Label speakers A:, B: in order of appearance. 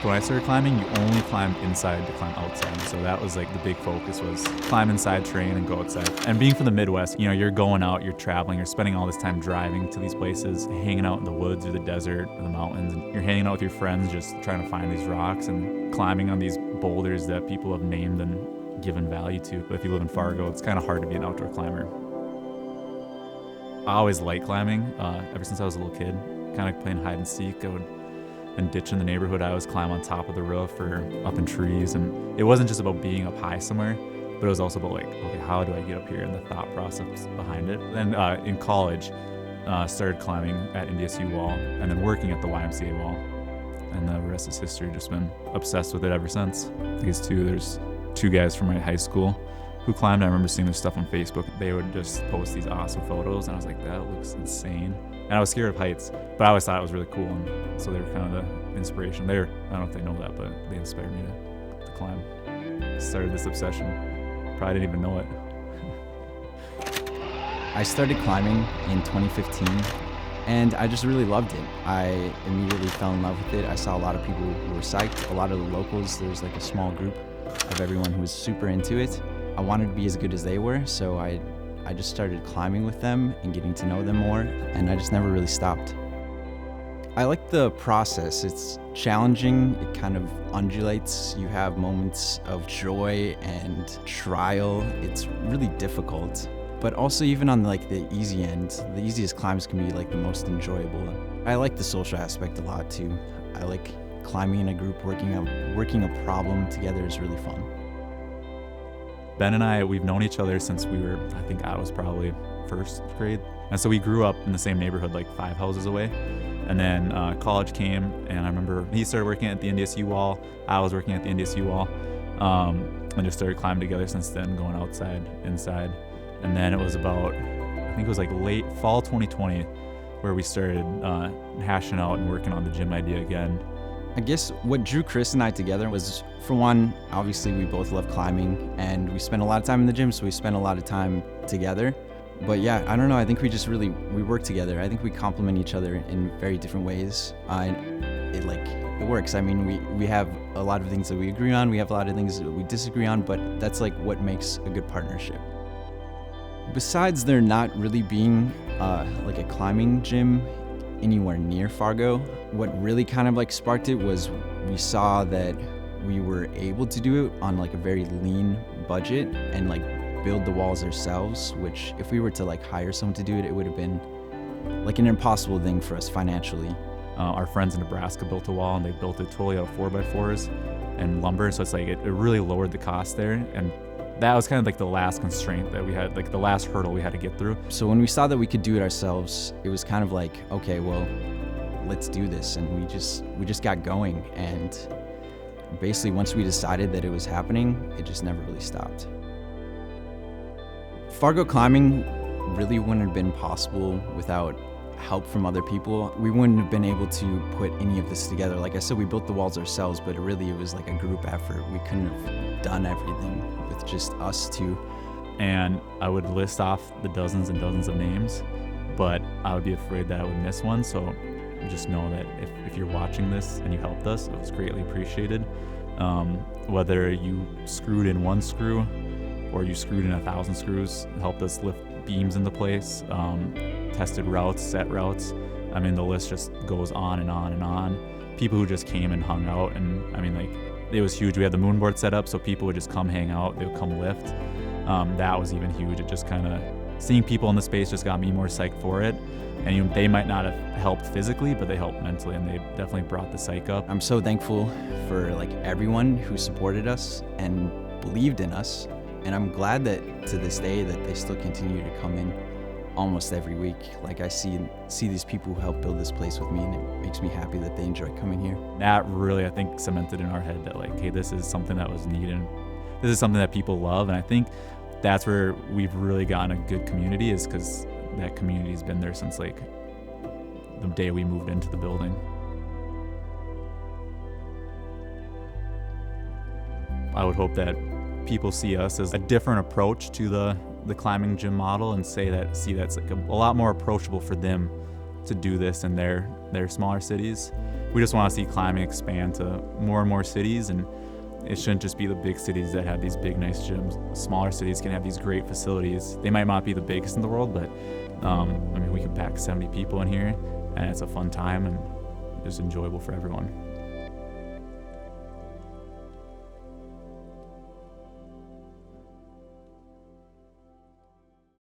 A: When I started climbing, you only climbed inside to climb outside. So that was like the big focus was climb inside, train, and go outside. And being from the Midwest, you know, you're going out, you're traveling, you're spending all this time driving to these places, hanging out in the woods or the desert or the mountains. And you're hanging out with your friends, just trying to find these rocks and climbing on these boulders that people have named and given value to. But if you live in Fargo, it's kind of hard to be an outdoor climber. I always liked climbing, ever since I was a little kid, kind of playing hide and seek. I would and ditch in the neighborhood. I always climb on top of the roof or up in trees. And it wasn't just about being up high somewhere, but it was also about like, okay, how do I get up here and the thought process behind it. Then in college, started climbing at NDSU wall and then working at the YMCA wall. And the rest is history. Just been obsessed with it ever since. There's two guys from my high school who climbed. I remember seeing their stuff on Facebook. They would just post these awesome photos and I was like, that looks insane. And I was scared of heights, but I always thought it was really cool. And so they were kind of the inspiration. I don't know if they know that, but they inspired me to climb. Started this obsession. Probably didn't even know it.
B: I started climbing in 2015 and I just really loved it. I immediately fell in love with it. I saw a lot of people who were psyched, a lot of the locals. There was like a small group of everyone who was super into it. I wanted to be as good as they were, so I just started climbing with them and getting to know them more, and I just never really stopped. I like the process. It's challenging, it kind of undulates. You have moments of joy and trial. It's really difficult, but also even on like the easy end, the easiest climbs can be like the most enjoyable. I like the social aspect a lot too. I like climbing in a group, working a problem together is really fun.
A: Ben and I, we've known each other since I think I was probably first grade. And so we grew up in the same neighborhood, like 5 houses away. And then college came, and I remember he started working at the NDSU wall. I was working at the NDSU wall, and just started climbing together since then, going outside, inside. And then it was about, I think it was like late fall 2020, where we started hashing out and working on the gym idea again.
B: I guess what drew Chris and I together was, for one, obviously we both love climbing and we spend a lot of time in the gym, so we spend a lot of time together. But yeah, I don't know, I think we work together. I think we complement each other in very different ways. It works. I mean, we have a lot of things that we agree on, we have a lot of things that we disagree on, but that's like what makes a good partnership. Besides there not really being like a climbing gym anywhere near Fargo, what really kind of like sparked it was we saw that we were able to do it on like a very lean budget and like build the walls ourselves, which if we were to like hire someone to do it, it would have been like an impossible thing for us financially.
A: Our friends in Nebraska built a wall and they built it totally out of 4x4s and lumber, so it's like it really lowered the cost there, and that was kind of like the last constraint that we had, like the last hurdle we had to get through.
B: So when we saw that we could do it ourselves, it was kind of like, okay, well, let's do this. And we just got going. And basically once we decided that it was happening, it just never really stopped. Fargo Climbing really wouldn't have been possible without help from other people. We wouldn't have been able to put any of this together. Like I said, we built the walls ourselves, but it was like a group effort. We couldn't have done everything with just us two.
A: And I would list off the dozens and dozens of names, but I would be afraid that I would miss one. So just know that if you're watching this and you helped us, it was greatly appreciated. Whether you screwed in one screw or you screwed in 1,000 screws, helped us lift beams into place, tested routes, set routes. I mean, the list just goes on and on and on. People who just came and hung out, and I mean, like, it was huge. We had the moon board set up, so people would just come hang out. They would come lift. That was even huge. It just kind of, seeing people in the space just got me more psyched for it. And they might not have helped physically, but they helped mentally, and they definitely brought the psych up.
B: I'm so thankful for like everyone who supported us and believed in us. And I'm glad that to this day that they still continue to come in almost every week. Like I see these people who help build this place with me, and it makes me happy that they enjoy coming here.
A: That really, I think, cemented in our head that like, hey, this is something that was needed. This is something that people love, and I think that's where we've really gotten a good community, is because that community's been there since like the day we moved into the building. I would hope that people see us as a different approach to the climbing gym model, and see that's like a lot more approachable for them to do this in their smaller cities. we just want to see climbing expand to more and more cities, and it shouldn't just be the big cities that have these big, nice gyms. Smaller cities can have these great facilities. They might not be the biggest in the world, but I mean, we can pack 70 people in here, and it's a fun time and just enjoyable for everyone.